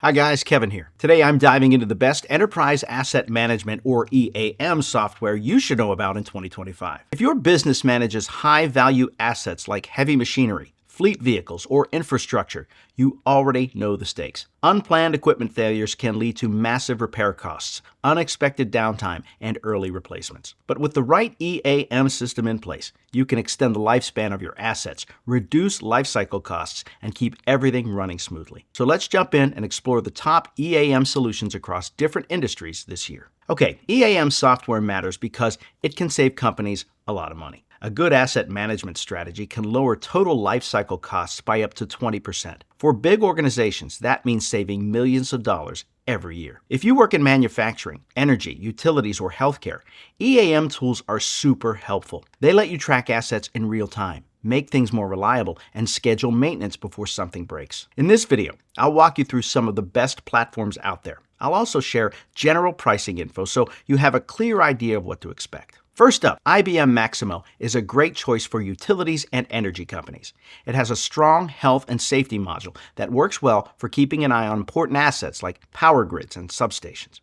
Hi guys, Kevin here. Today I'm diving into the best enterprise asset management or EAM software you should know about in 2025. If your business manages high-value assets like heavy machinery, fleet vehicles, or infrastructure, you already know the stakes. Unplanned equipment failures can lead to massive repair costs, unexpected downtime, and early replacements. But with the right EAM system in place, you can extend the lifespan of your assets, reduce lifecycle costs, and keep everything running smoothly. So let's jump in and explore the top EAM solutions across different industries this year. Okay, EAM software matters because it can save companies a lot of money. A good asset management strategy can lower total lifecycle costs by up to 20%. For big organizations, that means saving millions of dollars every year. If you work in manufacturing, energy, utilities, or healthcare, EAM tools are super helpful. They let you track assets in real time, make things more reliable, and schedule maintenance before something breaks. In this video, I'll walk you through some of the best platforms out there. I'll also share general pricing info so you have a clear idea of what to expect. First up, IBM Maximo is a great choice for utilities and energy companies. It has a strong health and safety module that works well for keeping an eye on important assets like power grids and substations.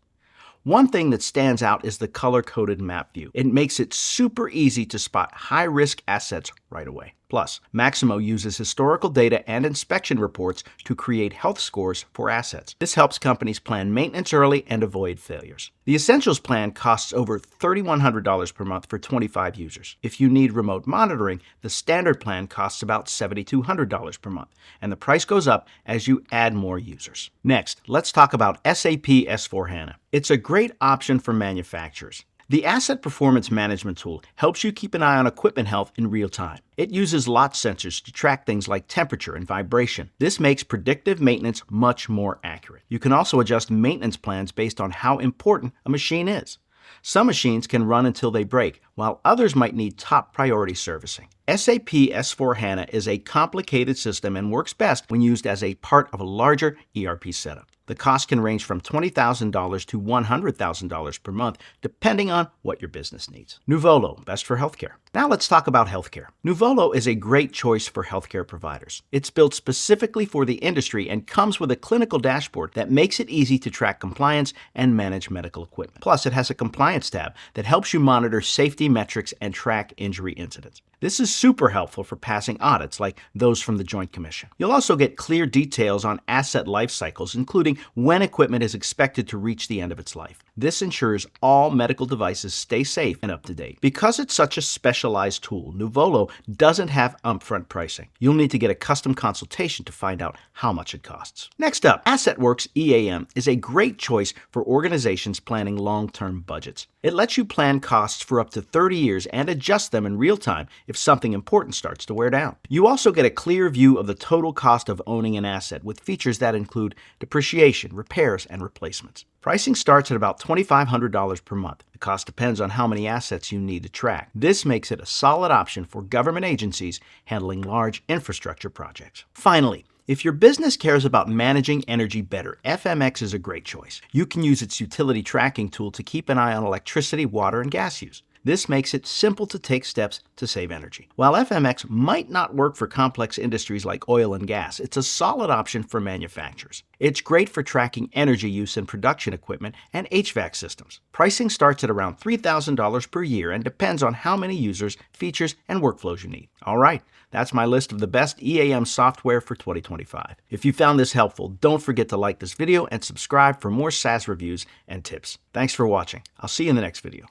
One thing that stands out is the color-coded map view. It makes it super easy to spot high-risk assets right away. Plus, Maximo uses historical data and inspection reports to create health scores for assets. This helps companies plan maintenance early and avoid failures. The Essentials plan costs over $3,100 per month for 25 users. If you need remote monitoring, the Standard plan costs about $7,200 per month, and the price goes up as you add more users. Next, let's talk about SAP S/4HANA. It's a great option for manufacturers. The Asset Performance Management tool helps you keep an eye on equipment health in real time. It uses lot sensors to track things like temperature and vibration. This makes predictive maintenance much more accurate. You can also adjust maintenance plans based on how important a machine is. Some machines can run until they break, while others might need top priority servicing. SAP S/4HANA is a complicated system and works best when used as a part of a larger ERP setup. The cost can range from $20,000 to $100,000 per month, depending on what your business needs. Nuvolo, best for healthcare. Now let's talk about healthcare. Nuvolo is a great choice for healthcare providers. It's built specifically for the industry and comes with a clinical dashboard that makes it easy to track compliance and manage medical equipment. Plus, it has a compliance tab that helps you monitor safety metrics and track injury incidents. This is super helpful for passing audits like those from the Joint Commission. You'll also get clear details on asset life cycles, including when equipment is expected to reach the end of its life. This ensures all medical devices stay safe and up to date. Because it's such a specialized tool, Nuvolo doesn't have upfront pricing. You'll need to get a custom consultation to find out how much it costs. Next up, AssetWorks EAM is a great choice for organizations planning long-term budgets. It lets you plan costs for up to 30 years and adjust them in real time if something important starts to wear down. You also get a clear view of the total cost of owning an asset with features that include depreciation, repairs, and replacements. Pricing starts at about $2,500 per month. The cost depends on how many assets you need to track. This makes it a solid option for government agencies handling large infrastructure projects. Finally, if your business cares about managing energy better, FMX is a great choice. You can use its utility tracking tool to keep an eye on electricity, water, and gas use. This makes it simple to take steps to save energy. While FMX might not work for complex industries like oil and gas, it's a solid option for manufacturers. It's great for tracking energy use in production equipment and HVAC systems. Pricing starts at around $3,000 per year and depends on how many users, features, and workflows you need. All right, that's my list of the best EAM software for 2025. If you found this helpful, don't forget to like this video and subscribe for more SaaS reviews and tips. Thanks for watching. I'll see you in the next video.